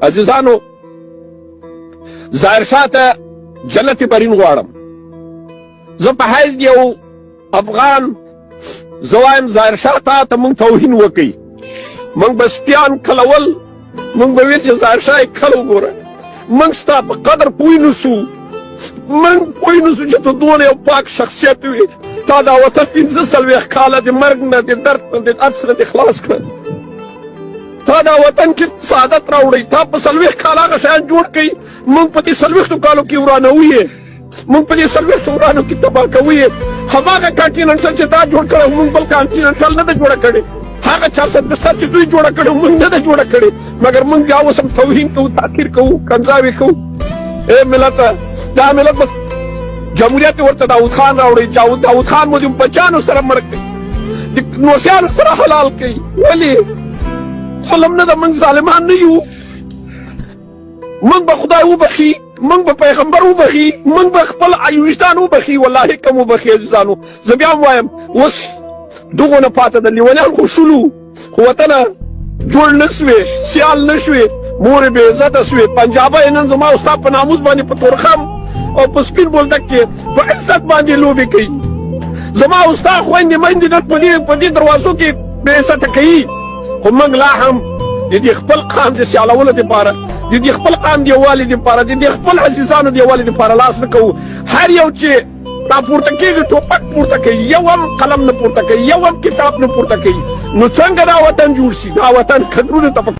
عزیزانو ظاهر شاه ته جنت برین غواړم. زه په حیث یو افغان زه وایم ظاهر شاه ته موږ توهین وکړي، موږ به سپیان کلول، موږ به ویل چې ظاهر شاه یې کل وګوره. موږ ستا په قدر پوه نه سو، موږ پوه نه سو چې ته دونه یو پاک شخصیت وي. تا دا وطن 45 کاله د مرګ نه د درد نه د عجز نه دې خلاص کړه. تا دا وطن کې سعادت راوړی، تا په 40 کاله هغه شیان جوړ کړي، موږ په دې 40 کالو کې ورانوي یې، موږ په دې 40 ورانو کې تباه کوي یې. هماغه کانټیننټل چې تا جوړ کړی موږ بل کانټیننټل نه ده جوړه کړې، هغه 400 بسته چې دوی جوړه کړې موږ نه ده جوړه کړې، مګر موږ بیا اوس هم توهین کوو، تاخیر کوو، کنځاوې کوو. ای ملته، دا ملت به جمهوریت ورته داود خان راوړی، داود خان مو د بچیانو سره مړ کړي، د نوسیانو سره حلال کړي. ولې ظلم نه ده، موږ ظالمان نه یو. موږ به خدای وبخي، موږ به پیغمبر وبخي، موږ به خپل وجدان وبخي، والله کم وبخي. عزیزانو زه بیا هم وایم اوس دغو نه پاته ده، لیونیان خو شولو، خو وطنه جوړ نه سوې، سیال نه شوې، مورې بې عزته سوې. پنجابی نن زما او ستا په ناموس باندې په تورخم او په سپین بولدک کې په عزت باندې لوبې کوي. زما او ستا خویندې میندې نن په دې دروازو کې بې عزته کوي. خو موږ لا هم د دې خپل قام د سیالولو دپاره، د دې خپل قام د یووالي دپاره، د دې خپل عزیزانو د یووالي دپاره لاس نه کوو. هر یو چې راپورته کېږي ټوپک پورته کوي، یو هم قلم نه پورته کوي، یو هم کتاب نه پورته کوي. نو څنګه دا وطن جوړ شي؟ دا وطن قدرونو ته